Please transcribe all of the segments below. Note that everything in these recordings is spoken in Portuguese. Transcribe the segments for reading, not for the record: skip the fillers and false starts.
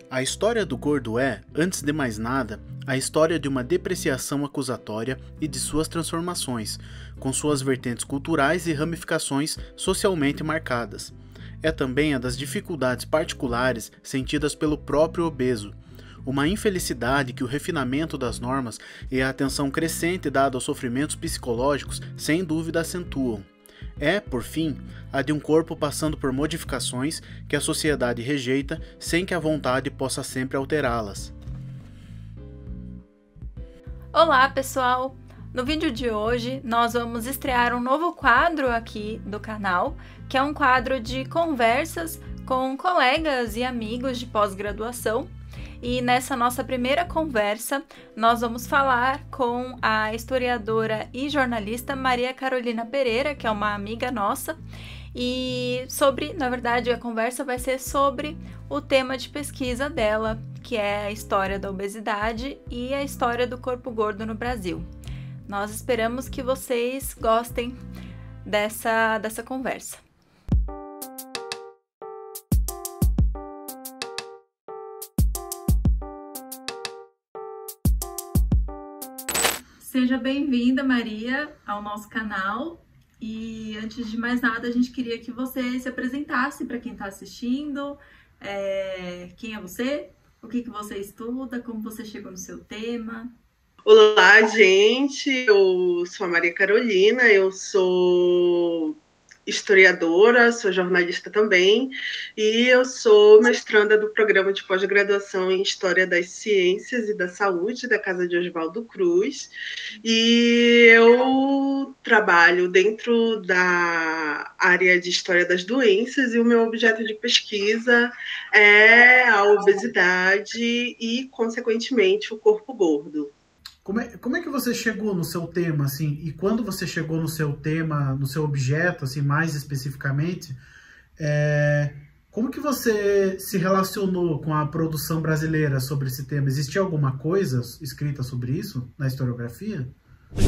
A história do gordo é, antes de mais nada, a história de uma depreciação acusatória e de suas transformações, com suas vertentes culturais e ramificações socialmente marcadas. É também a das dificuldades particulares sentidas pelo próprio obeso, uma infelicidade que o refinamento das normas e a atenção crescente dada aos sofrimentos psicológicos sem dúvida acentuam. É, por fim, a de um corpo passando por modificações que a sociedade rejeita sem que a vontade possa sempre alterá-las. Olá, pessoal! No vídeo de hoje, nós vamos estrear um novo quadro aqui do canal, que é um quadro de conversas com colegas e amigos de pós-graduação. E nessa nossa primeira conversa, nós vamos falar com a historiadora e jornalista Maria Carolina Pereira, que é uma amiga nossa, e na verdade, a conversa vai ser sobre o tema de pesquisa dela, que é a história da obesidade e a história do corpo gordo no Brasil. Nós esperamos que vocês gostem dessa conversa. Seja bem-vinda, Maria, ao nosso canal. E antes de mais nada, a gente queria que você se apresentasse para quem está assistindo. Quem é você? O que você estuda? Como você chegou no seu tema? Olá, gente. Eu sou a Maria Carolina, eu sou historiadora, sou jornalista também, e eu sou mestranda do programa de pós-graduação em História das Ciências e da Saúde da Casa de Oswaldo Cruz, e eu trabalho dentro da área de História das Doenças, e o meu objeto de pesquisa é a obesidade e, consequentemente, o corpo gordo. Como é que você chegou no seu tema, assim, e quando você chegou no seu tema, no seu objeto, assim, mais especificamente, como que você se relacionou com a produção brasileira sobre esse tema? Existia alguma coisa escrita sobre isso na historiografia?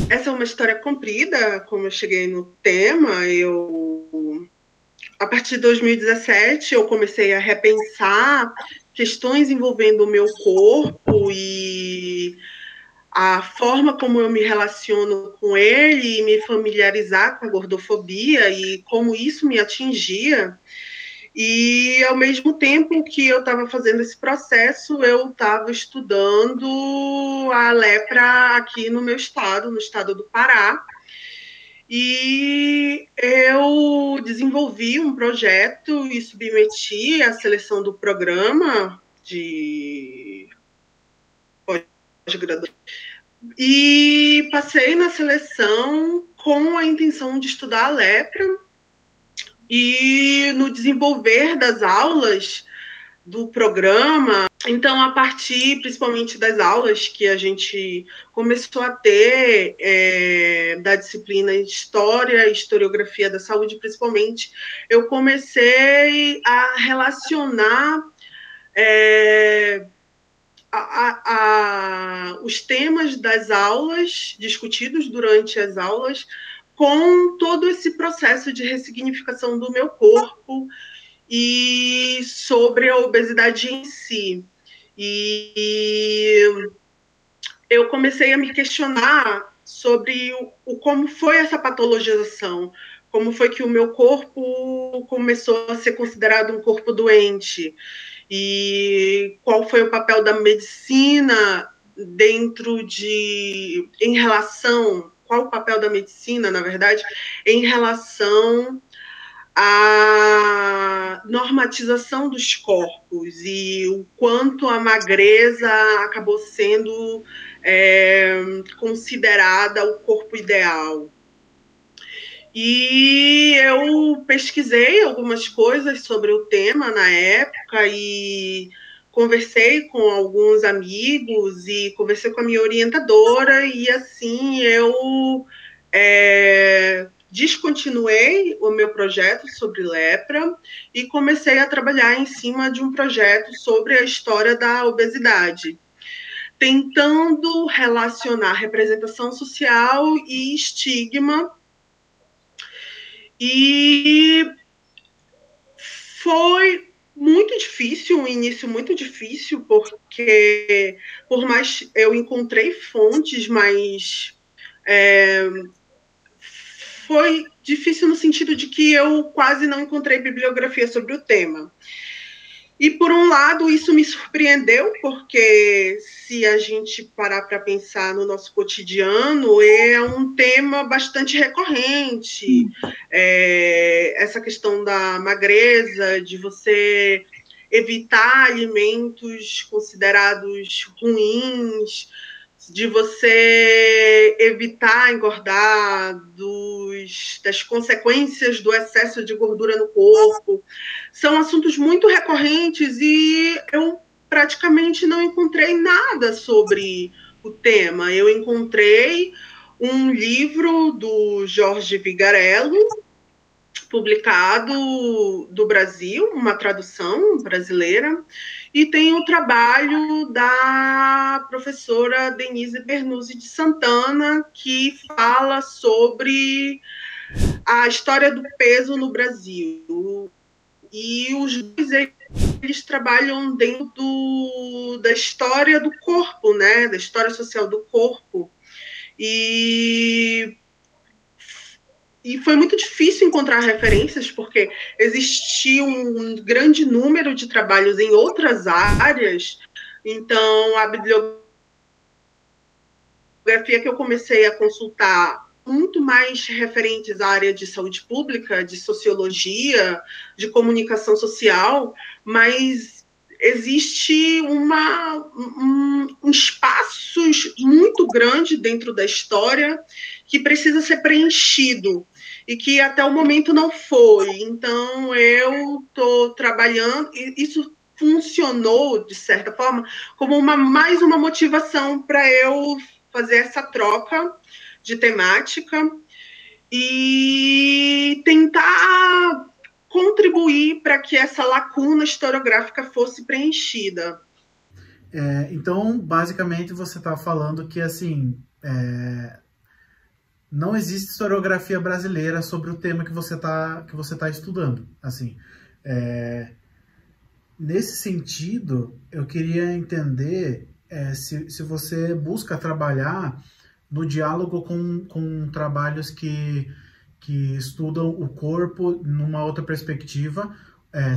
Essa é uma história comprida, como eu cheguei no tema. A partir de 2017, eu comecei a repensar questões envolvendo o meu corpo e a forma como eu me relaciono com ele e me familiarizar com a gordofobia e como isso me atingia. E, ao mesmo tempo que eu estava fazendo esse processo, eu estava estudando a lepra aqui no meu estado, no estado do Pará. E eu desenvolvi um projeto e submeti à seleção do programa de pós-graduação. E passei na seleção com a intenção de estudar a lepra, e no desenvolver das aulas do programa, então, a partir principalmente das aulas que a gente começou a ter da disciplina de História e Historiografia da Saúde, principalmente, eu comecei a relacionar os temas das aulas, discutidos durante as aulas, com todo esse processo de ressignificação do meu corpo e sobre a obesidade em si. E eu comecei a me questionar sobre como foi essa patologização, como foi que o meu corpo começou a ser considerado um corpo doente, e qual foi o papel da medicina qual o papel da medicina, na verdade, em relação à normatização dos corpos e o quanto a magreza acabou sendo considerada o corpo ideal. E eu pesquisei algumas coisas sobre o tema na época e conversei com alguns amigos e conversei com a minha orientadora, e assim eu descontinuei o meu projeto sobre lepra e comecei a trabalhar em cima de um projeto sobre a história da obesidade, tentando relacionar representação social e estigma. E foi muito difícil, um início muito difícil, porque por mais eu encontrei fontes, mas foi difícil no sentido de que eu quase não encontrei bibliografia sobre o tema. E, por um lado, isso me surpreendeu, porque se a gente parar para pensar no nosso cotidiano, é um tema bastante recorrente. Essa questão da magreza, de você evitar alimentos considerados ruins, de você evitar engordar, das consequências do excesso de gordura no corpo. São assuntos muito recorrentes e eu praticamente não encontrei nada sobre o tema. Eu encontrei um livro do Jorge Vigarello, publicado do Brasil, uma tradução brasileira, e tem o trabalho da professora Denise Bernuzzi de Santana, que fala sobre a história do peso no Brasil. E os dois, eles trabalham dentro da história do corpo, né? Da história social do corpo. E foi muito difícil encontrar referências, porque existia um grande número de trabalhos em outras áreas. Então, a bibliografia que eu comecei a consultar, muito mais referentes à área de saúde pública, de sociologia, de comunicação social, mas existe um espaço muito grande dentro da história que precisa ser preenchido e que até o momento não foi. Então, eu estou trabalhando, e isso funcionou, de certa forma, como mais uma motivação para eu fazer essa troca de temática e tentar contribuir para que essa lacuna historiográfica fosse preenchida. Então, basicamente, você está falando que, assim, não existe historiografia brasileira sobre o tema que você tá estudando. Assim, nesse sentido, eu queria entender se você busca trabalhar no diálogo com trabalhos que estudam o corpo numa outra perspectiva,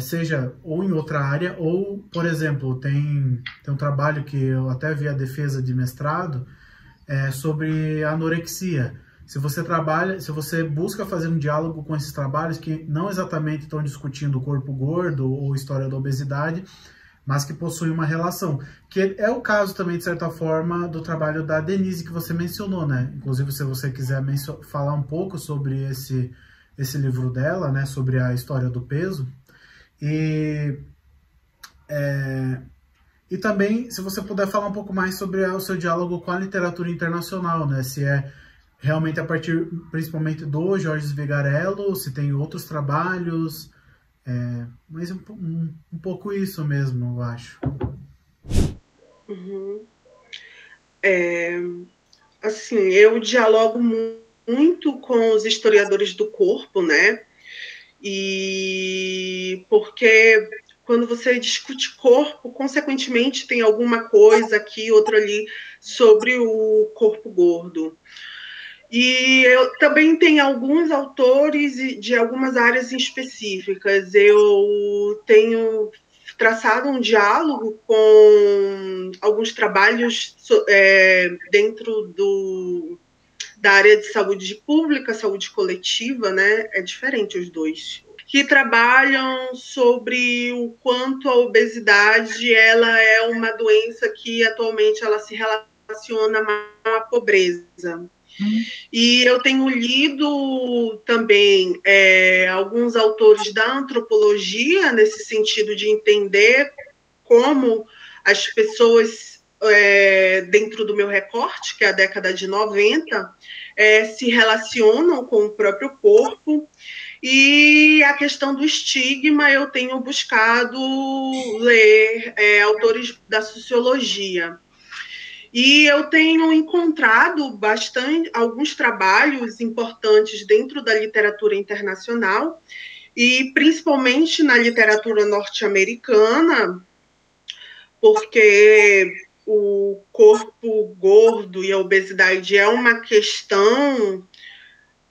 seja ou em outra área, ou, por exemplo, tem um trabalho que eu até vi a defesa de mestrado sobre anorexia. Se você busca fazer um diálogo com esses trabalhos que não exatamente estão discutindo o corpo gordo ou história da obesidade, mas que possuem uma relação, que é o caso também, de certa forma, do trabalho da Denise, que você mencionou, né? Inclusive, se você quiser falar um pouco sobre esse livro dela, né? Sobre a história do peso. E também, se você puder falar um pouco mais sobre o seu diálogo com a literatura internacional, né? Se é realmente a partir, principalmente, do Jorge Vigarello, se tem outros trabalhos... mas um pouco isso mesmo, eu acho. Uhum. Assim, eu dialogo muito com os historiadores do corpo, né? E porque quando você discute corpo, consequentemente tem alguma coisa aqui, outra ali, sobre o corpo gordo. E eu também tenho alguns autores de algumas áreas específicas. Eu tenho traçado um diálogo com alguns trabalhos dentro da área de saúde pública, saúde coletiva, né? É diferente os dois. Que trabalham sobre o quanto a obesidade ela é uma doença que atualmente ela se relaciona com a pobreza. E eu tenho lido também alguns autores da antropologia, nesse sentido de entender como as pessoas, dentro do meu recorte, que é a década de 90, se relacionam com o próprio corpo. E a questão do estigma, eu tenho buscado ler autores da sociologia. E eu tenho encontrado alguns trabalhos importantes dentro da literatura internacional e principalmente na literatura norte-americana, porque o corpo gordo e a obesidade é uma questão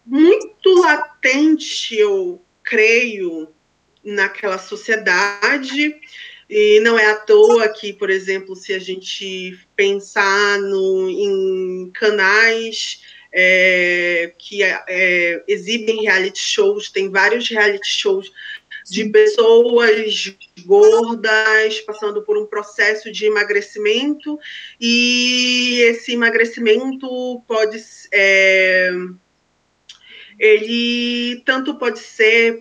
muito latente, eu creio, naquela sociedade, e não é à toa que, por exemplo, se a gente pensar em canais que exibem reality shows, tem vários reality shows de pessoas gordas passando por um processo de emagrecimento, e esse emagrecimento pode ele tanto pode ser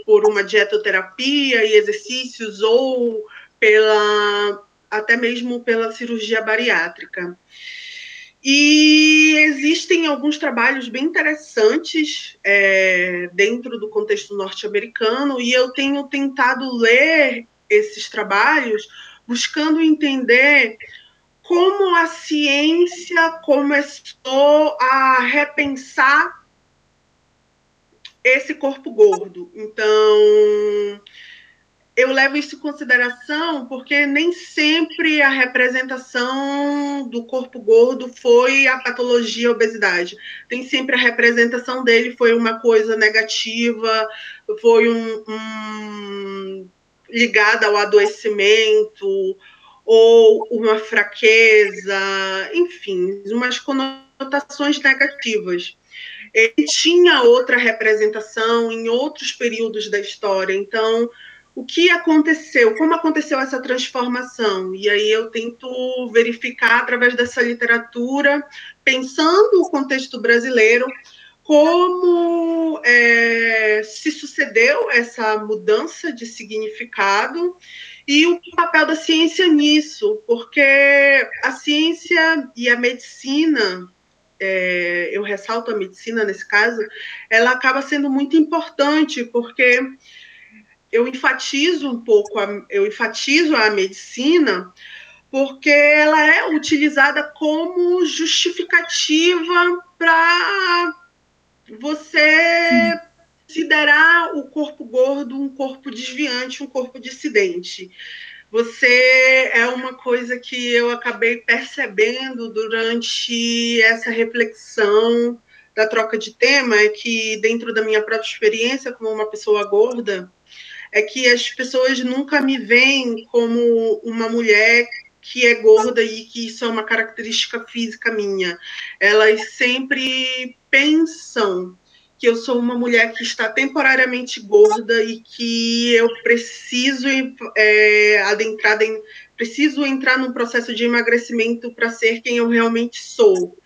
por uma dietoterapia e exercícios, ou até mesmo pela cirurgia bariátrica. E existem alguns trabalhos bem interessantes dentro do contexto norte-americano, e eu tenho tentado ler esses trabalhos buscando entender como a ciência começou a repensar esse corpo gordo. Então, eu levo isso em consideração porque nem sempre a representação do corpo gordo foi a patologia, a obesidade. Nem sempre a representação dele foi uma coisa negativa, foi ligada ao adoecimento ou uma fraqueza, enfim, umas conotações negativas. Ele tinha outra representação em outros períodos da história. Então, o que aconteceu? Como aconteceu essa transformação? E aí eu tento verificar, através dessa literatura, pensando o contexto brasileiro, como se sucedeu essa mudança de significado e o papel da ciência nisso, porque a ciência e a medicina, eu ressalto a medicina nesse caso, ela acaba sendo muito importante, porque eu enfatizo a medicina porque ela é utilizada como justificativa para você considerar o corpo gordo um corpo desviante, um corpo dissidente. É uma coisa que eu acabei percebendo durante essa reflexão da troca de tema, é que dentro da minha própria experiência como uma pessoa gorda, é que as pessoas nunca me veem como uma mulher que é gorda e que isso é uma característica física minha. Elas sempre pensam que eu sou uma mulher que está temporariamente gorda e que eu preciso preciso entrar num processo de emagrecimento para ser quem eu realmente sou.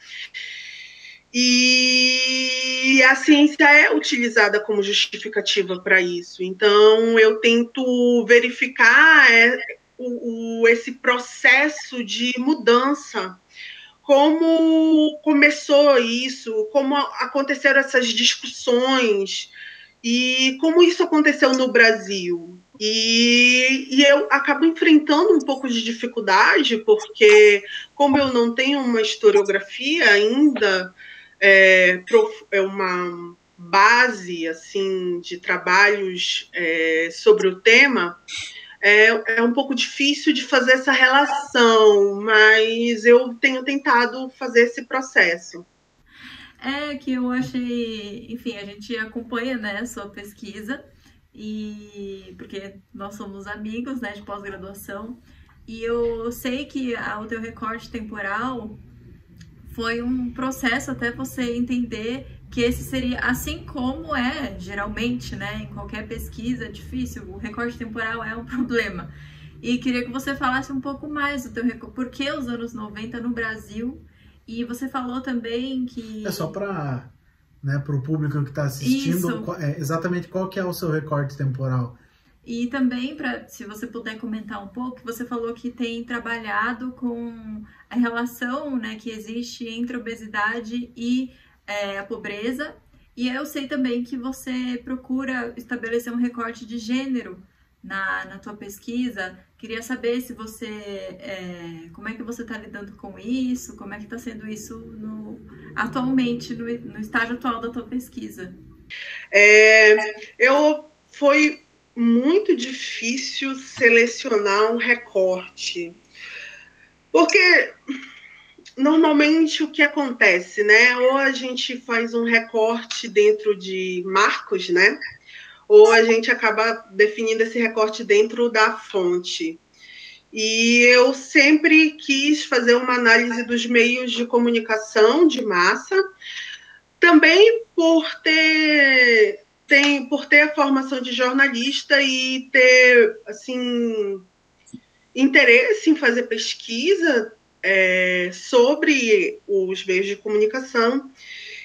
E a ciência é utilizada como justificativa para isso. Então, eu tento verificar esse processo de mudança, como começou isso, como aconteceram essas discussões e como isso aconteceu no Brasil. E eu acabo enfrentando um pouco de dificuldade, porque como eu não tenho uma historiografia ainda, uma base assim de trabalhos sobre o tema, é um pouco difícil de fazer essa relação, mas eu tenho tentado fazer esse processo. Que eu achei, enfim, a gente acompanha, né, a sua pesquisa, e porque nós somos amigos, né, de pós-graduação, e eu sei que o teu recorte temporal foi um processo até você entender que esse seria, assim como geralmente, né, em qualquer pesquisa, é difícil, o recorte temporal é um problema. E queria que você falasse um pouco mais do teu recorte, por que os anos 90 no Brasil, e você falou também que... É só para, né, o público que está assistindo, exatamente qual que é o seu recorte temporal. E também, se você puder comentar um pouco, você falou que tem trabalhado com a relação, né, que existe entre a obesidade e a pobreza. E eu sei também que você procura estabelecer um recorte de gênero na tua pesquisa. Queria saber se você, como é que você está lidando com isso, como é que está sendo isso atualmente, no estágio atual da tua pesquisa. Eu foi muito difícil selecionar um recorte, porque normalmente o que acontece, né? Ou a gente faz um recorte dentro de marcos, né? Ou a gente acaba definindo esse recorte dentro da fonte. E eu sempre quis fazer uma análise dos meios de comunicação de massa, também por ter a formação de jornalista e ter assim interesse em fazer pesquisa sobre os meios de comunicação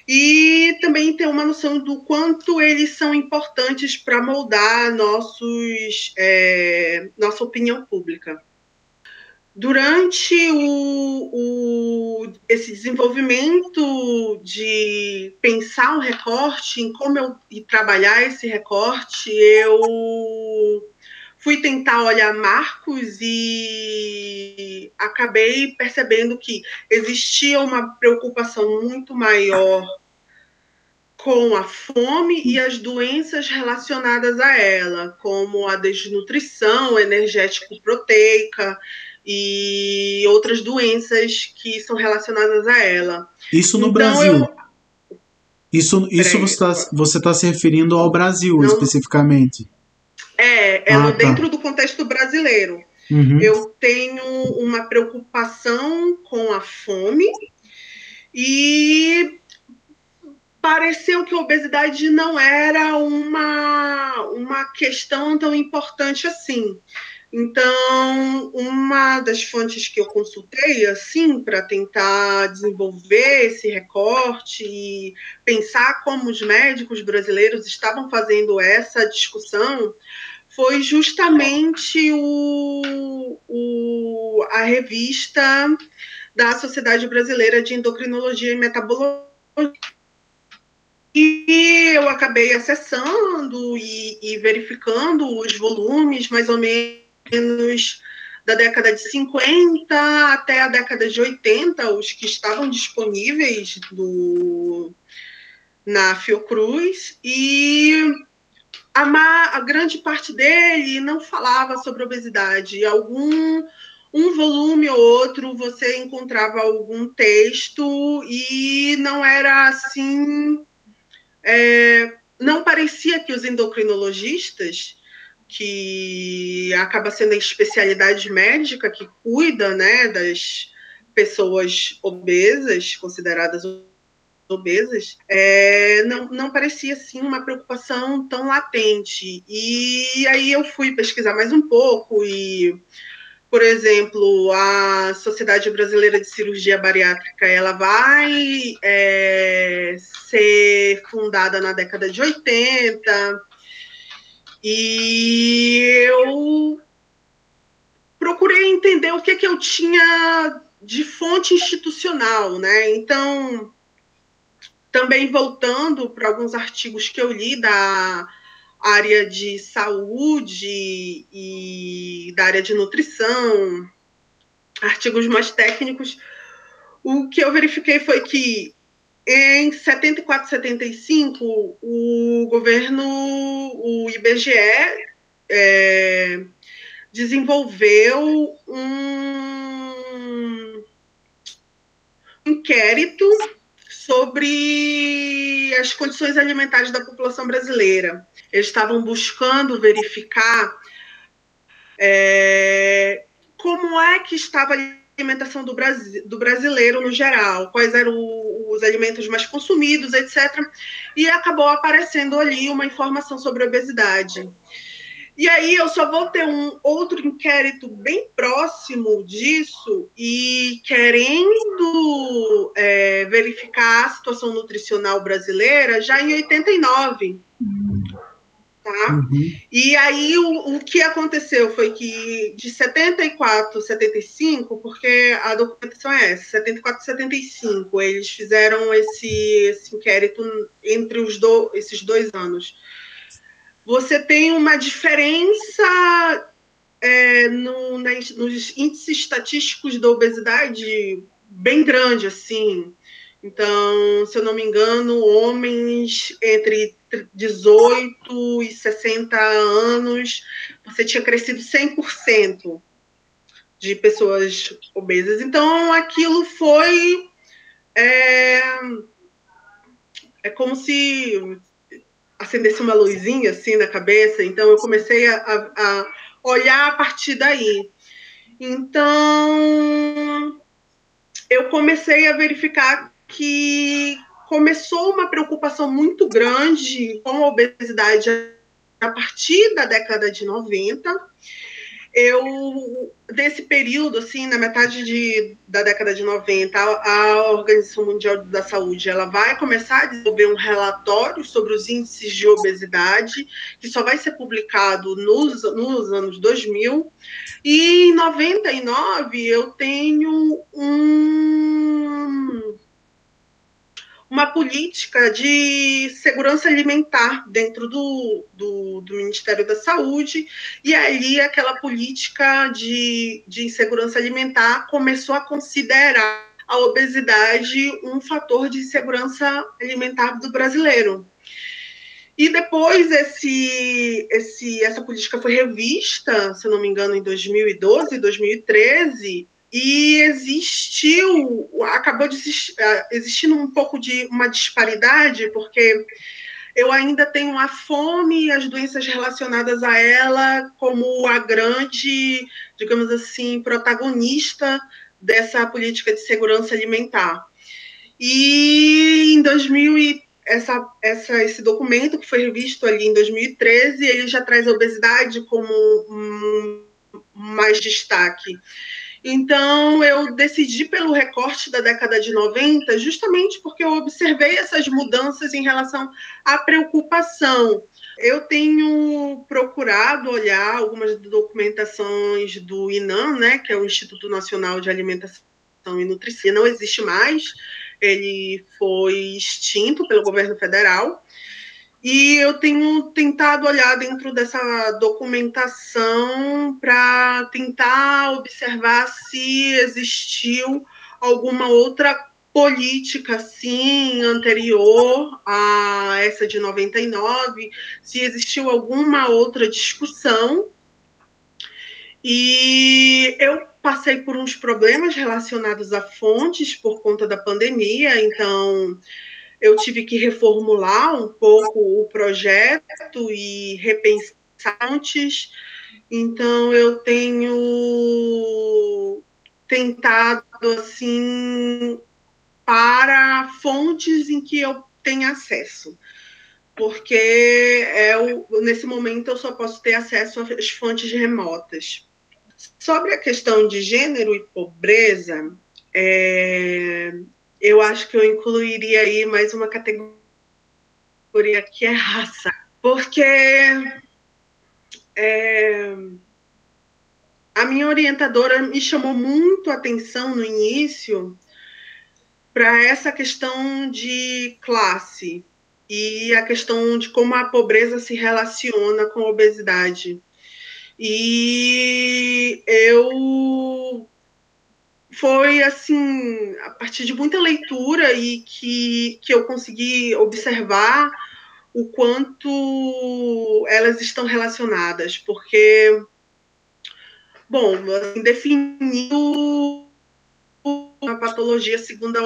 e também ter uma noção do quanto eles são importantes para moldar nossa opinião pública. Durante esse desenvolvimento de pensar um recorte, em como eu trabalhar esse recorte, eu fui tentar olhar marcos e acabei percebendo que existia uma preocupação muito maior com a fome e as doenças relacionadas a ela, como a desnutrição energético-proteica e outras doenças que são relacionadas a ela. Isso no Brasil? Isso você está se referindo ao Brasil, especificamente? Dentro do contexto brasileiro. Uhum. Eu tenho uma preocupação com a fome e pareceu que a obesidade não era uma questão tão importante assim. Então, uma das fontes que eu consultei, assim, para tentar desenvolver esse recorte e pensar como os médicos brasileiros estavam fazendo essa discussão, foi justamente a revista da Sociedade Brasileira de Endocrinologia e Metabologia. E eu acabei acessando e verificando os volumes, mais ou menos da década de 50 até a década de 80, os que estavam disponíveis na Fiocruz, e a grande parte dele não falava sobre obesidade. Um volume ou outro você encontrava algum texto e não era assim... não parecia que os endocrinologistas, que acaba sendo a especialidade médica que cuida, né, das pessoas obesas, consideradas obesas, não parecia assim uma preocupação tão latente. E aí eu fui pesquisar mais um pouco e, por exemplo, a Sociedade Brasileira de Cirurgia Bariátrica, ela vai ser fundada na década de 80, e eu procurei entender o que eu tinha de fonte institucional, né? Então, também voltando para alguns artigos que eu li da área de saúde e da área de nutrição, artigos mais técnicos, o que eu verifiquei foi que em 74, 75, o governo, o IBGE, desenvolveu um inquérito sobre as condições alimentares da população brasileira. Eles estavam buscando verificar como é que estava a alimentação do brasileiro no geral, quais eram os alimentos mais consumidos, etc. E acabou aparecendo ali uma informação sobre a obesidade. E aí eu só vou ter um outro inquérito bem próximo disso e querendo verificar a situação nutricional brasileira já em 89. Tá? Uhum. E aí o que aconteceu foi que de 74, 75, porque a documentação é essa, 74 e 75, eles fizeram esse inquérito entre esses 2 anos. Você tem uma diferença nos índices estatísticos da obesidade bem grande, assim. Então, se eu não me engano, homens entre 18 e 60 anos, você tinha crescido 100% de pessoas obesas. Então, aquilo foi... É como se acendesse uma luzinha assim na cabeça. Então, eu comecei a olhar a partir daí. Então, eu comecei a verificar que começou uma preocupação muito grande com a obesidade a partir da década de 90. Desse período, assim, na metade da década de 90, a Organização Mundial da Saúde ela vai começar a desenvolver um relatório sobre os índices de obesidade, que só vai ser publicado nos anos 2000. E em 99 eu tenho uma política de segurança alimentar dentro do Ministério da Saúde, e ali aquela política de segurança alimentar começou a considerar a obesidade um fator de segurança alimentar do brasileiro. E depois essa política foi revista, se não me engano, em 2012, 2013, e acabou existindo um pouco de uma disparidade, porque eu ainda tenho a fome e as doenças relacionadas a ela como a grande, digamos assim, protagonista dessa política de segurança alimentar. E em 2000 esse documento que foi revisto ali em 2013, ele já traz a obesidade como mais destaque. Então, eu decidi pelo recorte da década de 90, justamente porque eu observei essas mudanças em relação à preocupação. Eu tenho procurado olhar algumas documentações do INAM, né, que é o Instituto Nacional de Alimentação e Nutrição, não existe mais, ele foi extinto pelo governo federal, e eu tenho tentado olhar dentro dessa documentação para tentar observar se existiu alguma outra política, assim, anterior a essa de 99, se existiu alguma outra discussão. E eu passei por uns problemas relacionados a fontes por conta da pandemia, então eu tive que reformular um pouco o projeto e repensar fontes. Então eu tenho tentado assim para fontes em que eu tenha acesso, porque nesse momento eu só posso ter acesso às fontes remotas. Sobre a questão de gênero e pobreza, eu acho que eu incluiria aí mais uma categoria que é raça, porque a minha orientadora me chamou muito a atenção no início para essa questão de classe e a questão de como a pobreza se relaciona com a obesidade. E foi assim, a partir de muita leitura e que eu consegui observar o quanto elas estão relacionadas, porque, bom, assim, definindo a patologia segundo a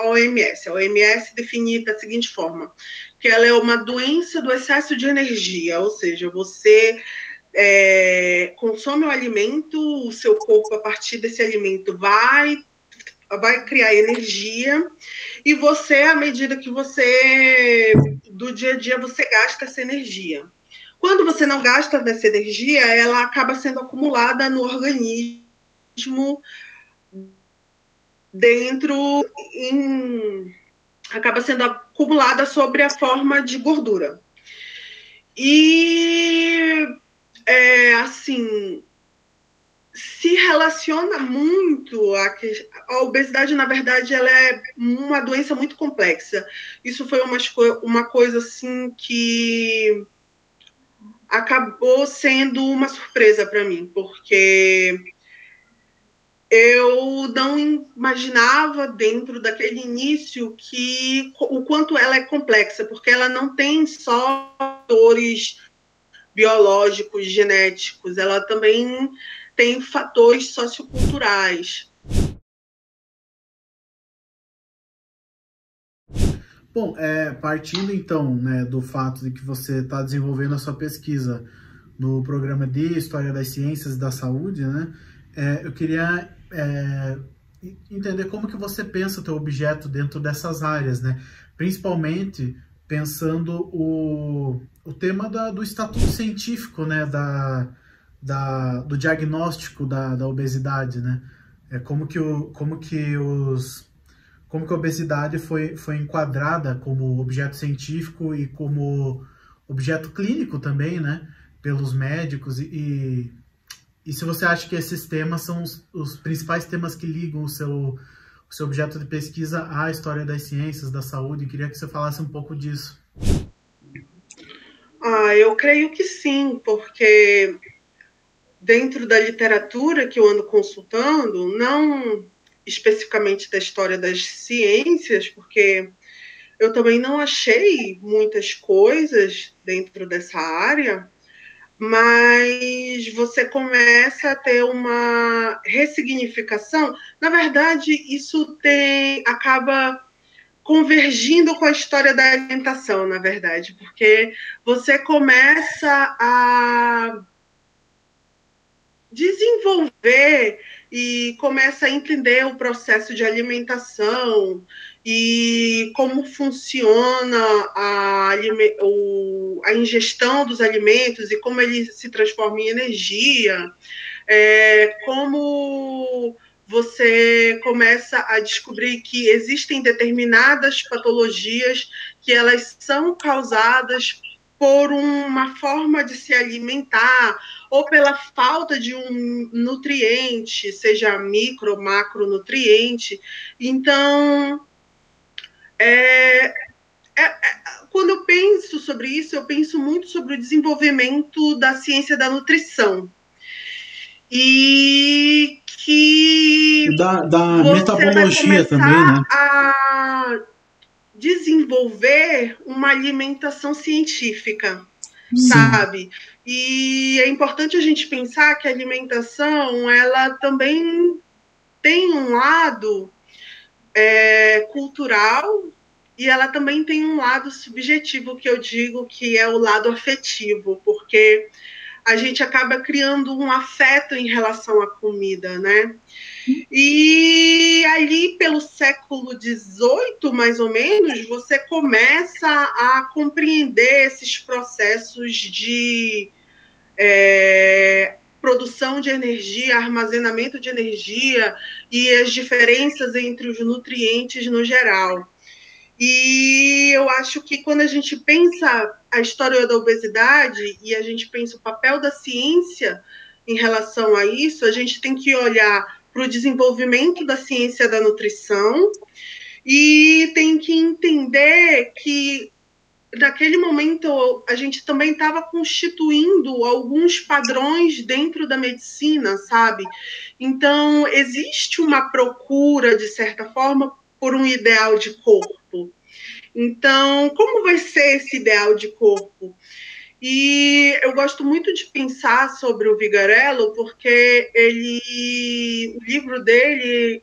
OMS. A OMS define da seguinte forma, que ela é uma doença do excesso de energia, ou seja, você consome o alimento, o seu corpo, a partir desse alimento, vai criar energia, e você, à medida que você, do dia a dia, você gasta essa energia. Quando você não gasta dessa energia, ela acaba sendo acumulada no organismo, acaba sendo acumulada sobre a forma de gordura. E assim, se relaciona muito a obesidade, na verdade, ela é uma doença muito complexa. Isso foi uma coisa assim que acabou sendo uma surpresa para mim, porque eu não imaginava dentro daquele início que o quanto ela é complexa, porque ela não tem só fatores biológicos, genéticos, ela também tem fatores socioculturais. Bom, partindo então, né, do fato de que você está desenvolvendo a sua pesquisa no programa de História das Ciências e da Saúde, né, eu queria entender como que você pensa o teu objeto dentro dessas áreas, né, principalmente pensando o tema do estatuto científico, né, do diagnóstico da obesidade, né, como que a obesidade foi enquadrada como objeto científico e como objeto clínico também, né, pelos médicos, e se você acha que esses temas são os principais temas que ligam o seu objeto de pesquisa à história das ciências, da saúde. Eu queria que você falasse um pouco disso. Eu creio que sim, porque dentro da literatura que eu ando consultando, não especificamente da história das ciências, porque eu também não achei muitas coisas dentro dessa área, mas você começa a ter uma ressignificação. Na verdade, isso acaba convergindo com a história da alimentação, na verdade, porque você começa a desenvolver e começa a entender o processo de alimentação e como funciona a ingestão dos alimentos e como ele se transforma em energia, como você começa a descobrir que existem determinadas patologias que elas são causadas por uma forma de se alimentar ou pela falta de um nutriente, seja micro ou macronutriente. Então, quando eu penso sobre isso, eu penso muito sobre o desenvolvimento da ciência da nutrição. E que da metabologia também, né? A desenvolver uma alimentação científica, sabe? E é importante a gente pensar que a alimentação, ela também tem um lado cultural e ela também tem um lado subjetivo, que eu digo que é o lado afetivo, porque a gente acaba criando um afeto em relação à comida, né? E ali pelo século XVIII, mais ou menos, você começa a compreender esses processos de produção de energia, armazenamento de energia e as diferenças entre os nutrientes no geral. E eu acho que quando a gente pensa a história da obesidade e a gente pensa o papel da ciência em relação a isso, a gente tem que olhar para o desenvolvimento da ciência da nutrição e tem que entender que naquele momento a gente também estava constituindo alguns padrões dentro da medicina, sabe? Então, existe uma procura, de certa forma, por um ideal de corpo. Então, como vai ser esse ideal de corpo? E eu gosto muito de pensar sobre o Vigarello, porque o livro dele,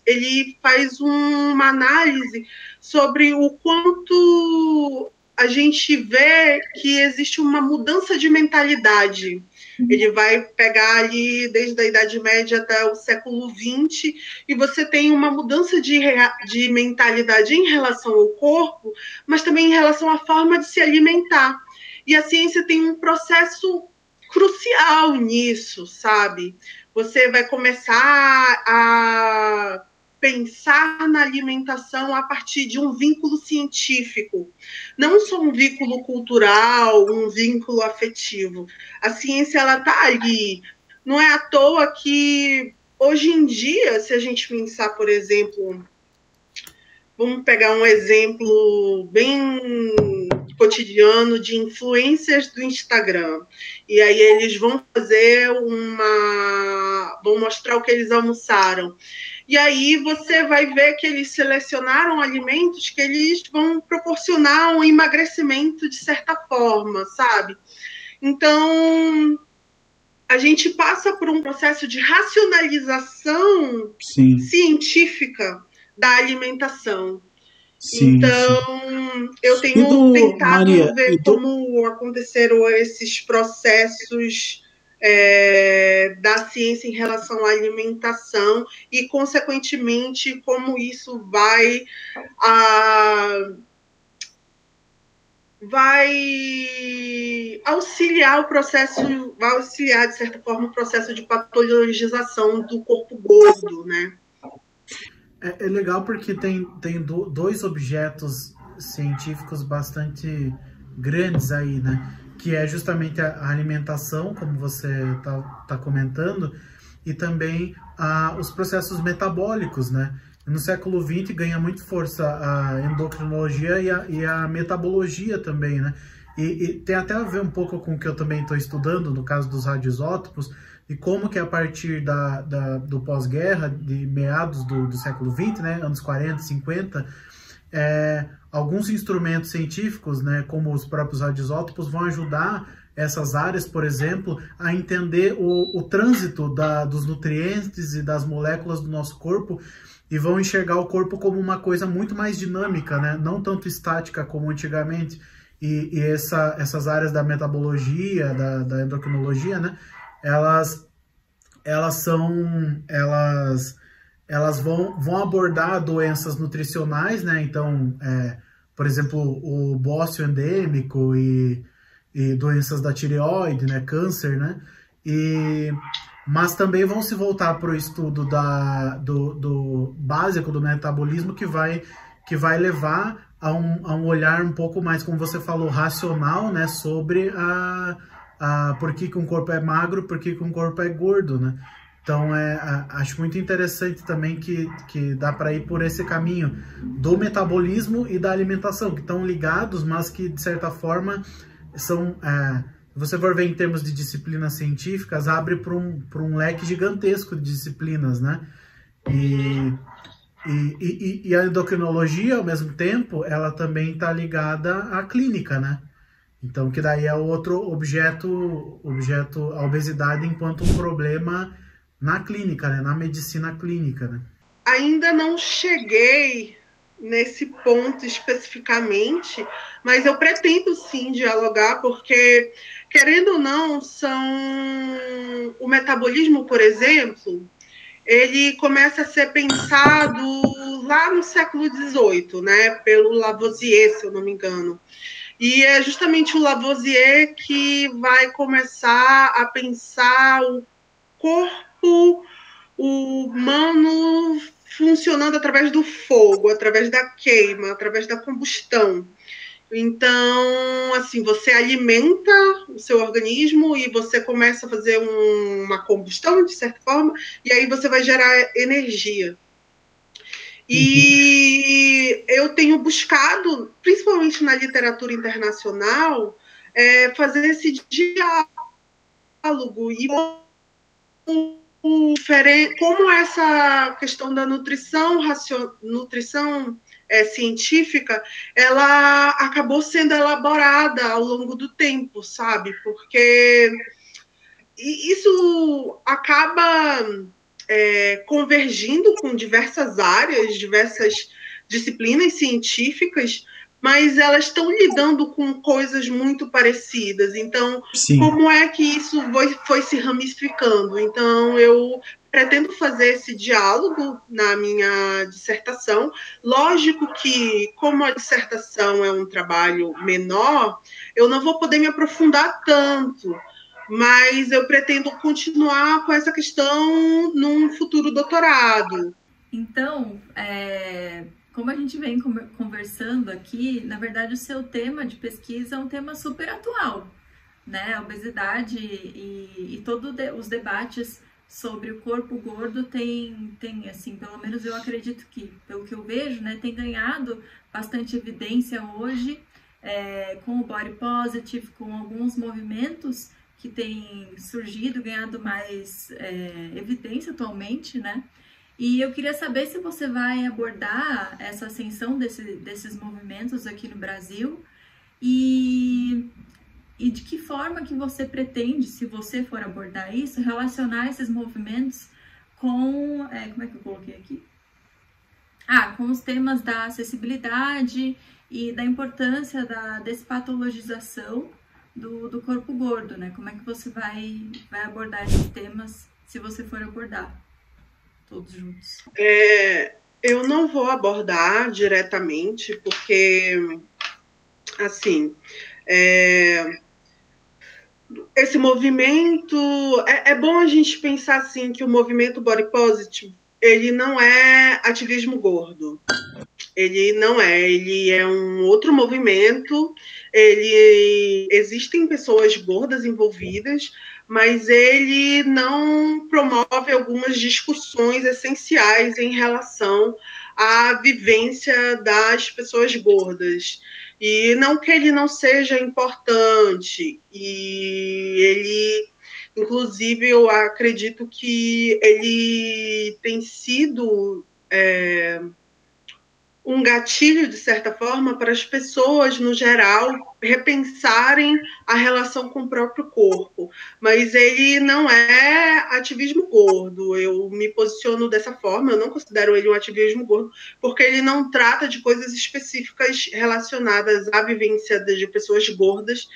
ele faz uma análise sobre o quanto a gente vê que existe uma mudança de mentalidade. Ele vai pegar ali desde a Idade Média até o século XX, e você tem uma mudança de mentalidade em relação ao corpo, mas também em relação à forma de se alimentar. E a ciência tem um processo crucial nisso, sabe? Você vai começar a pensar na alimentação a partir de um vínculo científico, não só um vínculo cultural, um vínculo afetivo. A ciência, ela está ali. Não é à toa que, hoje em dia, se a gente pensar, por exemplo, vamos pegar um exemplo bem cotidiano de influências do Instagram. E aí eles vão vão mostrar o que eles almoçaram. E aí você vai ver que eles selecionaram alimentos que eles vão proporcionar um emagrecimento de certa forma, sabe? Então, a gente passa por um processo de racionalização científica da alimentação. Sim, então, sim. Eu tenho tentado Maria, ver como aconteceram esses processos da ciência em relação à alimentação e, consequentemente, como isso vai auxiliar vai auxiliar, de certa forma, o processo de patologização do corpo gordo, né? É legal porque tem dois objetos científicos bastante grandes aí, né? Que é justamente a alimentação, como você tá comentando, e também os processos metabólicos, né? No século XX ganha muito força a endocrinologia e a metabologia também, né? E tem até a ver um pouco com o que eu também estou estudando, no caso dos radioisótopos, e como que a partir do pós-guerra, de meados do século XX, né, anos 40, 50, alguns instrumentos científicos, né, como os próprios radioisótopos, vão ajudar essas áreas, por exemplo, a entender o trânsito dos nutrientes e das moléculas do nosso corpo, e vão enxergar o corpo como uma coisa muito mais dinâmica, né, não tanto estática como antigamente. E essas áreas da metabologia, da endocrinologia, né, elas vão abordar doenças nutricionais, né? Então, por exemplo, o bócio endêmico e doenças da tireoide, né? Câncer, né? Mas também vão se voltar para o estudo do básico do metabolismo, que vai levar a um olhar um pouco mais, como você falou, racional, né? Sobre por que um corpo é magro, por que um corpo é gordo, né? Então, acho muito interessante também que dá para ir por esse caminho do metabolismo e da alimentação, que estão ligados, mas que, de certa forma, são... se você for ver em termos de disciplinas científicas, abre para um leque gigantesco de disciplinas, né? E a endocrinologia, ao mesmo tempo, ela também está ligada à clínica, né? Então, que daí é outro objeto, a obesidade enquanto um problema na clínica, né? Na medicina clínica, né? Ainda não cheguei nesse ponto especificamente, mas eu pretendo sim dialogar, porque, querendo ou não, o metabolismo, por exemplo, ele começa a ser pensado lá no século XVIII, né? Pelo Lavoisier, se eu não me engano. E é justamente o Lavoisier que vai começar a pensar o corpo humano funcionando através do fogo, através da queima, através da combustão. Então, assim, você alimenta o seu organismo e você começa a fazer uma combustão, de certa forma, e aí você vai gerar energia. E eu tenho buscado, principalmente na literatura internacional, fazer esse diálogo e como essa questão da nutrição científica, ela acabou sendo elaborada ao longo do tempo, sabe? Porque isso acaba convergindo com diversas áreas, diversas disciplinas científicas, mas elas estão lidando com coisas muito parecidas. Então, sim, como é que isso foi se ramificando? Então, eu pretendo fazer esse diálogo na minha dissertação. Lógico que, como a dissertação é um trabalho menor, eu não vou poder me aprofundar tanto, mas eu pretendo continuar com essa questão num futuro doutorado. Então, como a gente vem conversando aqui, na verdade o seu tema de pesquisa é um tema super atual, né? A obesidade e todos os debates sobre o corpo gordo tem, assim, pelo menos eu acredito que, pelo que eu vejo, né, tem ganhado bastante evidência hoje, com o Body Positive, com alguns movimentos que têm surgido, ganhado mais evidência atualmente, né? E eu queria saber se você vai abordar essa ascensão desses movimentos aqui no Brasil e de que forma que você pretende, se você for abordar isso, relacionar esses movimentos com... como é que eu coloquei aqui? Com os temas da acessibilidade e da importância da despatologização do corpo gordo, né? Como é que você vai abordar esses temas, se você for abordar todos juntos? Eu não vou abordar diretamente, porque, assim, esse movimento... É bom a gente pensar, assim, que o movimento Body Positive, ele não é ativismo gordo. Ele não é, ele é um outro movimento, existem pessoas gordas envolvidas, mas ele não promove algumas discussões essenciais em relação à vivência das pessoas gordas. E não que ele não seja importante, e ele, inclusive, eu acredito que ele tem sido... um gatilho, de certa forma, para as pessoas, no geral, repensarem a relação com o próprio corpo. Mas ele não é ativismo gordo. Eu me posiciono dessa forma, eu não considero ele um ativismo gordo, porque ele não trata de coisas específicas relacionadas à vivência de pessoas gordas,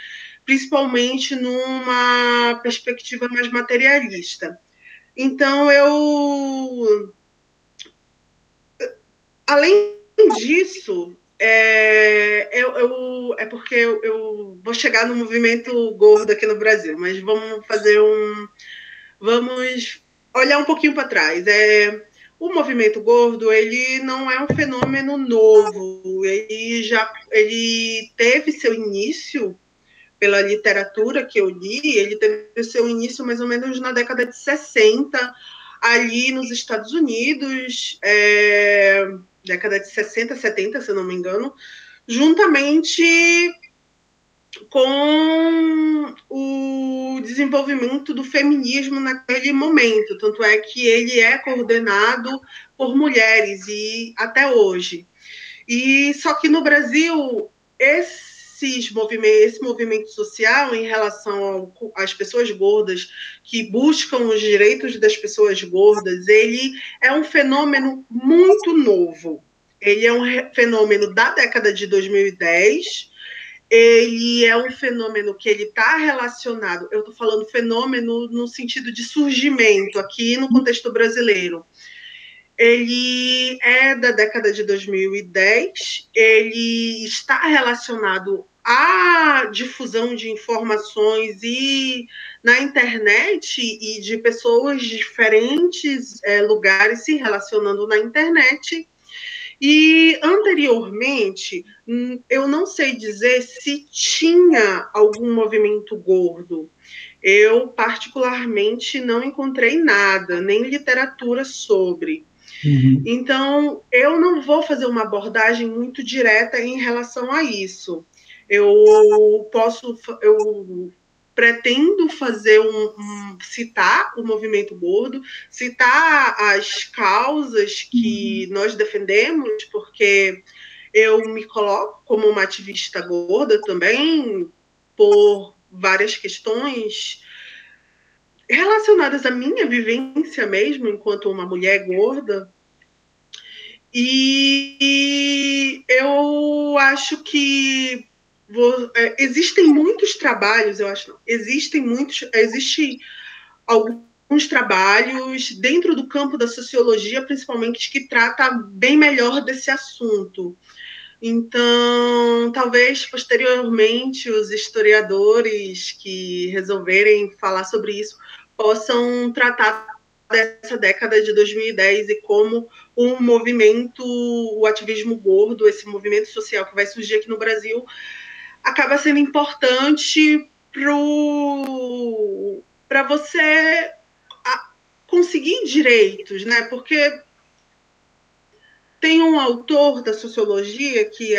principalmente numa perspectiva mais materialista. Então, além disso, é porque eu vou chegar no movimento gordo aqui no Brasil, mas vamos olhar um pouquinho para trás. O movimento gordo, ele não é um fenômeno novo, ele teve seu início, pela literatura que eu li, ele teve seu início mais ou menos na década de 60, ali nos Estados Unidos, década de 60, 70, se eu não me engano, juntamente com o desenvolvimento do feminismo naquele momento. Tanto é que ele é coordenado por mulheres, e até hoje. E só que no Brasil, esse movimento social em relação às pessoas gordas, que buscam os direitos das pessoas gordas, ele é um fenômeno muito novo. Ele é um fenômeno da década de 2010, ele é um fenômeno que ele está relacionado, eu estou falando fenômeno no sentido de surgimento, aqui no contexto brasileiro. Ele é da década de 2010, ele está relacionado à difusão de informações na internet e de pessoas de diferentes lugares se relacionando na internet. E, anteriormente, eu não sei dizer se tinha algum movimento gordo. Eu, particularmente, não encontrei nada, nem literatura sobre. Uhum. Então, eu não vou fazer uma abordagem muito direta em relação a isso. Eu pretendo fazer citar o movimento gordo, citar as causas que nós defendemos, porque eu me coloco como uma ativista gorda também, por várias questões relacionadas à minha vivência mesmo, enquanto uma mulher gorda. E eu acho que existem muitos trabalhos, existem alguns trabalhos dentro do campo da sociologia, principalmente, que trata bem melhor desse assunto. Então, talvez, posteriormente, os historiadores que resolverem falar sobre isso possam tratar dessa década de 2010 e como um movimento, o ativismo gordo, esse movimento social que vai surgir aqui no Brasil, acaba sendo importante para você conseguir direitos, né? Porque Tem um autor da sociologia que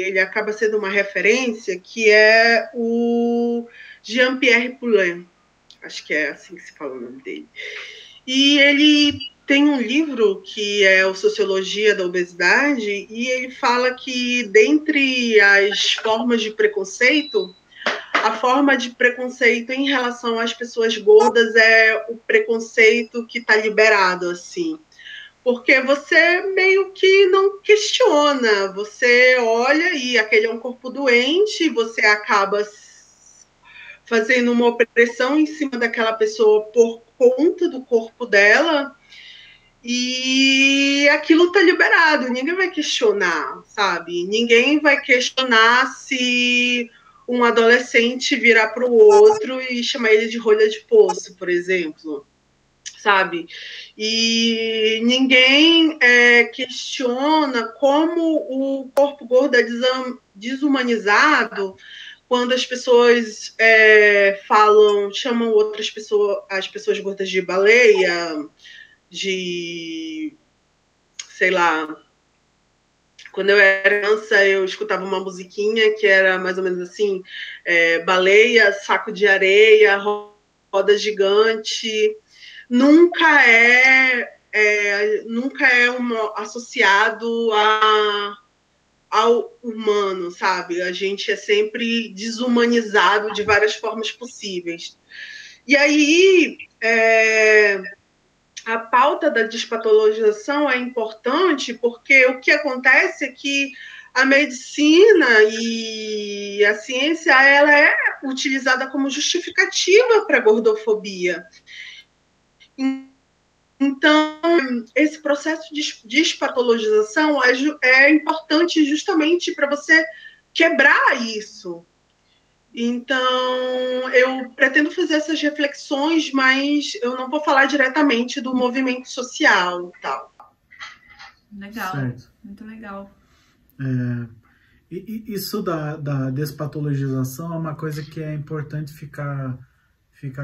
ele acaba sendo uma referência, que é o Jean-Pierre Poulin, acho que é assim que se fala o nome dele. E ele tem um livro que é o Sociologia da Obesidade, e ele fala que, dentre as formas de preconceito, a forma de preconceito em relação às pessoas gordas é o preconceito que está liberado, assim. Porque você meio que não questiona, você olha e aquele é um corpo doente, você acaba fazendo uma opressão em cima daquela pessoa por conta do corpo dela, e aquilo tá liberado, ninguém vai questionar, sabe? Ninguém vai questionar se um adolescente virar para o outro e chamar ele de rolha de poço, por exemplo, sabe? E ninguém questiona como o corpo gordo é desumanizado quando as pessoas chamam outras pessoas, as pessoas gordas de baleia, sei lá. Quando eu era criança, eu escutava uma musiquinha que era mais ou menos assim, baleia, saco de areia, roda gigante. Nunca é associado ao humano, sabe? A gente é sempre desumanizado de várias formas possíveis. E aí, a pauta da despatologização é importante porque o que acontece é que a medicina e a ciência ela é utilizada como justificativa para a gordofobia. Então, esse processo de despatologização é importante justamente para você quebrar isso. Então, eu pretendo fazer essas reflexões, mas eu não vou falar diretamente do movimento social e tal. Legal, certo. Muito legal. Isso da despatologização é uma coisa que é importante ficar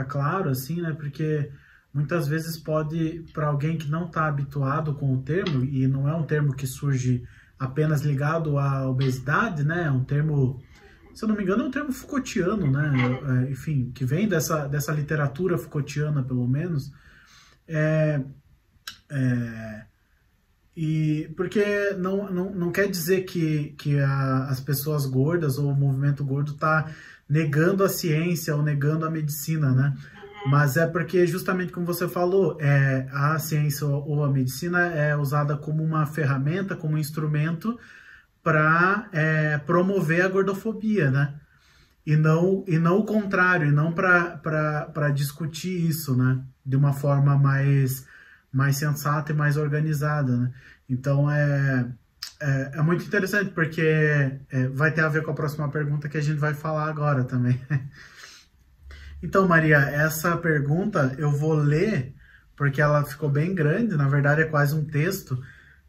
claro, assim, né? Porque muitas vezes pode, para alguém que não está habituado com o termo, e não é um termo que surge apenas ligado à obesidade, né? É um termo, se eu não me engano, é um termo Foucaultiano, né? Enfim, que vem dessa literatura Foucaultiana, pelo menos. E porque não quer dizer que as pessoas gordas ou o movimento gordo está negando a ciência ou negando a medicina, né? Mas é porque, justamente como você falou, a ciência ou a medicina é usada como uma ferramenta, como um instrumento para promover a gordofobia, né? E não o contrário, e não para discutir isso, né? De uma forma mais sensata e mais organizada, né? Então, é muito interessante, porque vai ter a ver com a próxima pergunta que a gente vai falar agora também. Então, Maria, essa pergunta eu vou ler, porque ela ficou bem grande, na verdade é quase um texto,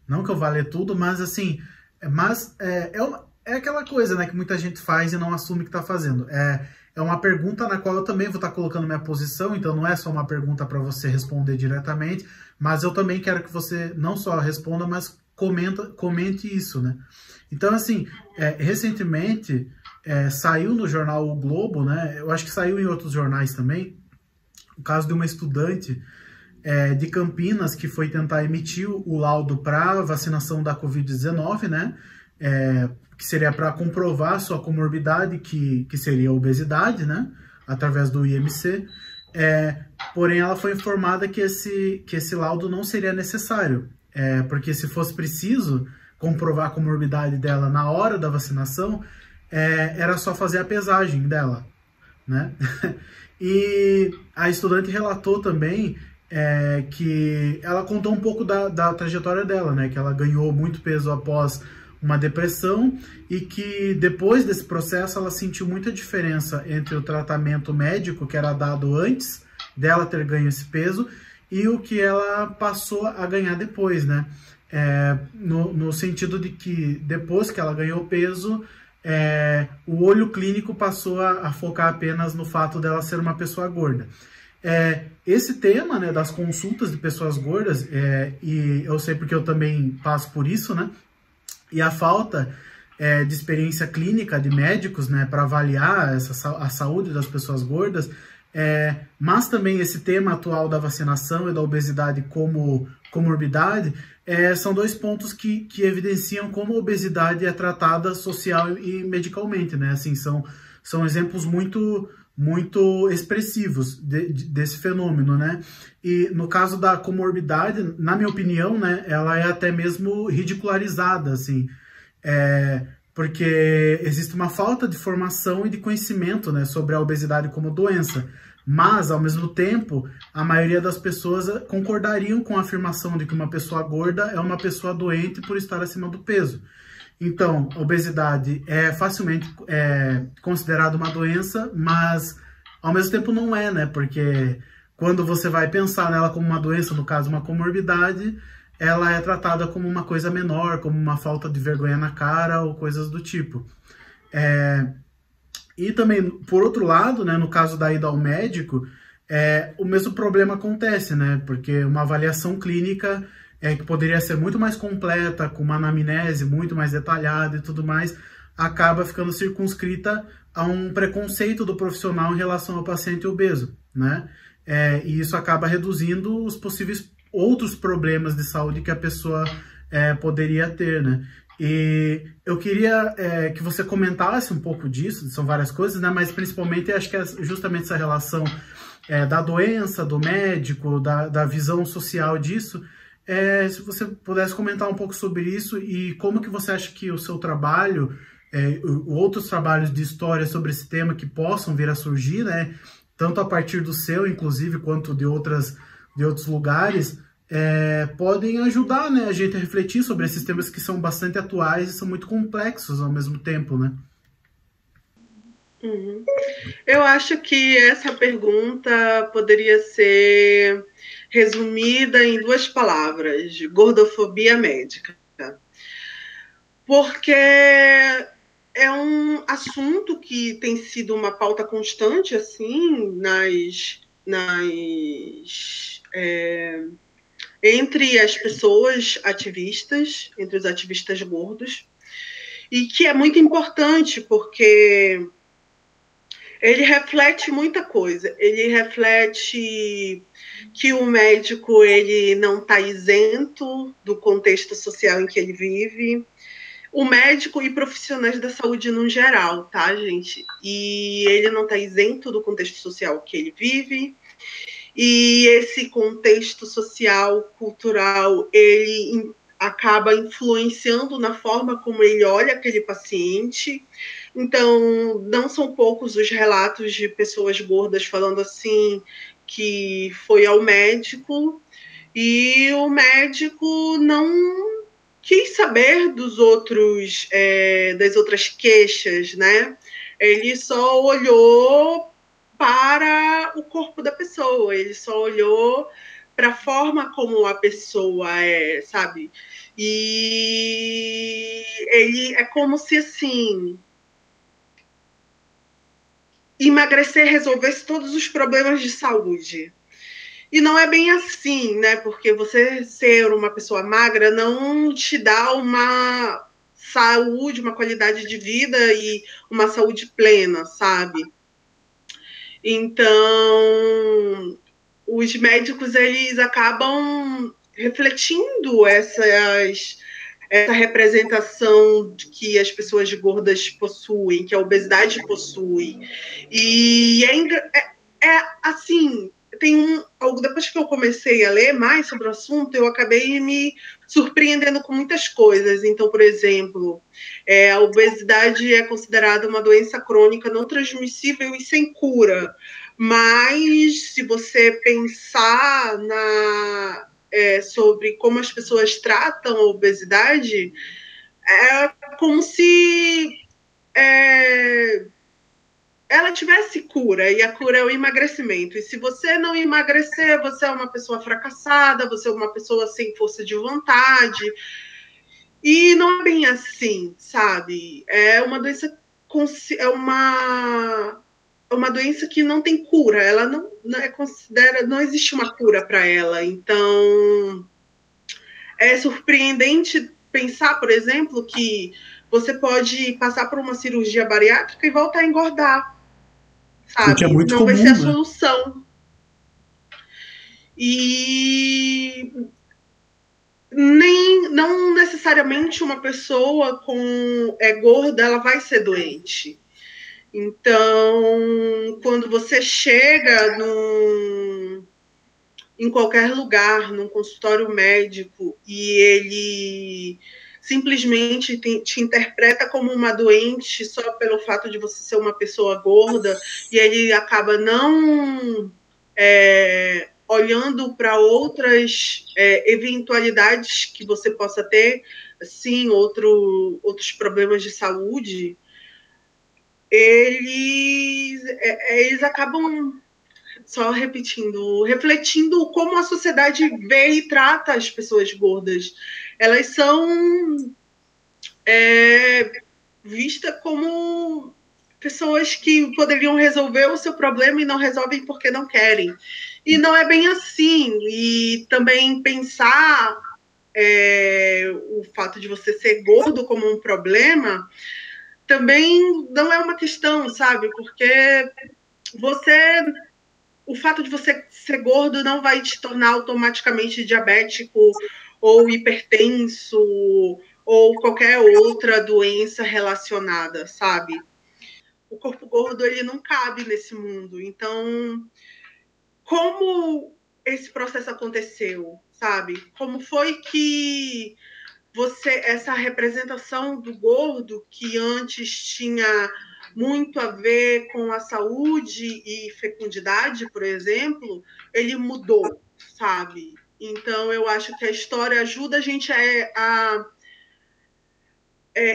não que eu vá ler tudo, mas assim, é aquela coisa, né, que muita gente faz e não assume que está fazendo. É uma pergunta na qual eu também vou estar colocando minha posição, então não é só uma pergunta para você responder diretamente, mas eu também quero que você não só responda, mas comente isso, né? Então, assim, recentemente saiu no jornal O Globo, né? Eu acho que saiu em outros jornais também, o caso de uma estudante de Campinas que foi tentar emitir o laudo para vacinação da Covid-19, né? Que seria para comprovar sua comorbidade, que seria a obesidade, né? Através do IMC. Porém, ela foi informada que esse laudo não seria necessário, porque se fosse preciso comprovar a comorbidade dela na hora da vacinação, era só fazer a pesagem dela, né? E a estudante relatou também que ela contou um pouco da trajetória dela, né? Que ela ganhou muito peso após uma depressão e que depois desse processo ela sentiu muita diferença entre o tratamento médico que era dado antes dela ter ganho esse peso e o que ela passou a ganhar depois, né? No sentido de que depois que ela ganhou peso, o olho clínico passou a focar apenas no fato dela ser uma pessoa gorda. Esse tema, né, das consultas de pessoas gordas, e eu sei porque eu também passo por isso, né, e a falta de experiência clínica de médicos, né, para avaliar a saúde das pessoas gordas, mas também esse tema atual da vacinação e da obesidade como comorbidade, são dois pontos que evidenciam como a obesidade é tratada social e medicalmente, né? Assim, são exemplos muito expressivos desse fenômeno, né? E no caso da comorbidade, na minha opinião, né, ela é até mesmo ridicularizada, assim, porque existe uma falta de formação e de conhecimento, né, sobre a obesidade como doença. Mas, ao mesmo tempo, a maioria das pessoas concordariam com a afirmação de que uma pessoa gorda é uma pessoa doente por estar acima do peso. Então, a obesidade é facilmente considerada uma doença, mas, ao mesmo tempo, não é, né? Porque quando você vai pensar nela como uma doença, no caso, uma comorbidade, ela é tratada como uma coisa menor, como uma falta de vergonha na cara ou coisas do tipo. E também, por outro lado, né, no caso da ida ao médico, o mesmo problema acontece, né? Porque uma avaliação clínica que poderia ser muito mais completa, com uma anamnese muito mais detalhada e tudo mais, acaba ficando circunscrita a um preconceito do profissional em relação ao paciente obeso, né? E isso acaba reduzindo os possíveis outros problemas de saúde que a pessoa poderia ter, né? E eu queria que você comentasse um pouco disso, são várias coisas, né? Mas principalmente acho que é justamente essa relação da doença, do médico, da visão social disso. Se você pudesse comentar um pouco sobre isso e como que você acha que o seu trabalho, outros trabalhos de história sobre esse tema que possam vir a surgir, né? Tanto a partir do seu, inclusive, quanto de outros lugares, podem ajudar, né, a gente a refletir sobre esses temas que são bastante atuais e são muito complexos ao mesmo tempo, né? Uhum. Eu acho que essa pergunta poderia ser resumida em 2 palavras: gordofobia médica. Porque é um assunto que tem sido uma pauta constante, assim, entre as pessoas ativistas, entre os ativistas gordos, e que é muito importante porque ele reflete muita coisa. Ele reflete que o médico ele não está isento do contexto social em que ele vive. O médico e profissionais da saúde no geral, tá, gente? E ele não está isento do contexto social que ele vive. E esse contexto social, cultural, ele acaba influenciando na forma como ele olha aquele paciente. Então, não são poucos os relatos de pessoas gordas falando assim que foi ao médico e o médico não quis saber das outras queixas, né? Ele só olhou para o corpo da pessoa, ele só olhou para a forma como a pessoa é, sabe? E ele é como se, assim, emagrecer resolvesse todos os problemas de saúde. E não é bem assim, né? Porque você ser uma pessoa magra não te dá uma saúde, uma qualidade de vida e uma saúde plena, sabe? Então, os médicos, eles acabam refletindo essa representação que as pessoas gordas possuem, que a obesidade possui. E assim, depois que eu comecei a ler mais sobre o assunto, eu acabei me surpreendendo com muitas coisas. Então, por exemplo, a obesidade é considerada uma doença crônica não transmissível e sem cura. Mas, se você pensar sobre como as pessoas tratam a obesidade, é como se ela tivesse cura, e a cura é o emagrecimento. E se você não emagrecer, você é uma pessoa fracassada, você é uma pessoa sem força de vontade. E não é bem assim, sabe? É uma doença, uma doença que não tem cura, ela não é considera, não existe uma cura para ela. Então, é surpreendente pensar, por exemplo, que você pode passar por uma cirurgia bariátrica e voltar a engordar, sabe? O que é muito não comum, vai ser a né? solução. E não necessariamente uma pessoa gorda, ela vai ser doente. Então, quando você chega em qualquer lugar, num consultório médico, e ele simplesmente te interpreta como uma doente só pelo fato de você ser uma pessoa gorda, e ele acaba não olhando para outras eventualidades que você possa ter, assim, outros problemas de saúde, eles acabam só refletindo como a sociedade vê e trata as pessoas gordas. Elas são vistas como pessoas que poderiam resolver o seu problema e não resolvem porque não querem. E não é bem assim. E também pensar o fato de você ser gordo como um problema também não é uma questão, sabe? Porque o fato de você ser gordo não vai te tornar automaticamente diabético ou hipertenso ou qualquer outra doença relacionada, sabe? O corpo gordo, ele não cabe nesse mundo. Então, como esse processo aconteceu, sabe? Como foi que essa representação do gordo, que antes tinha muito a ver com a saúde e fecundidade, por exemplo, ele mudou, sabe? Então, eu acho que a história ajuda a gente a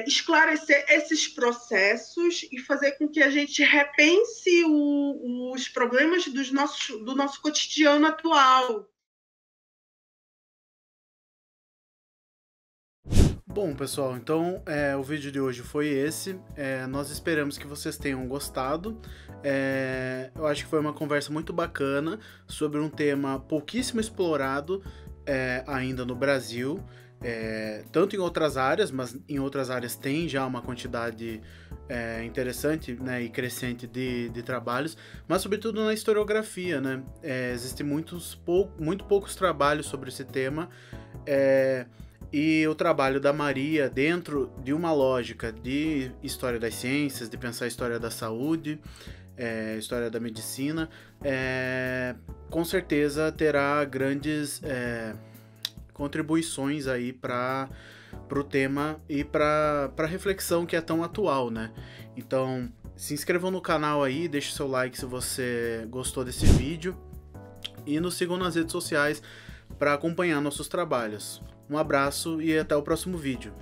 esclarecer esses processos e fazer com que a gente repense os problemas do nosso cotidiano atual. Bom, pessoal, então o vídeo de hoje foi esse. Nós esperamos que vocês tenham gostado. Eu acho que foi uma conversa muito bacana sobre um tema pouquíssimo explorado ainda no Brasil. Tanto em outras áreas, mas em outras áreas tem já uma quantidade interessante, né, e crescente de trabalhos, mas sobretudo na historiografia, né? Existem muito poucos trabalhos sobre esse tema, e o trabalho da Maria dentro de uma lógica de história das ciências, de pensar a história da saúde, história da medicina, com certeza terá grandes contribuições aí para o tema e para a reflexão que é tão atual, né? Então, se inscrevam no canal aí, deixe seu like se você gostou desse vídeo e nos sigam nas redes sociais para acompanhar nossos trabalhos. Um abraço e até o próximo vídeo.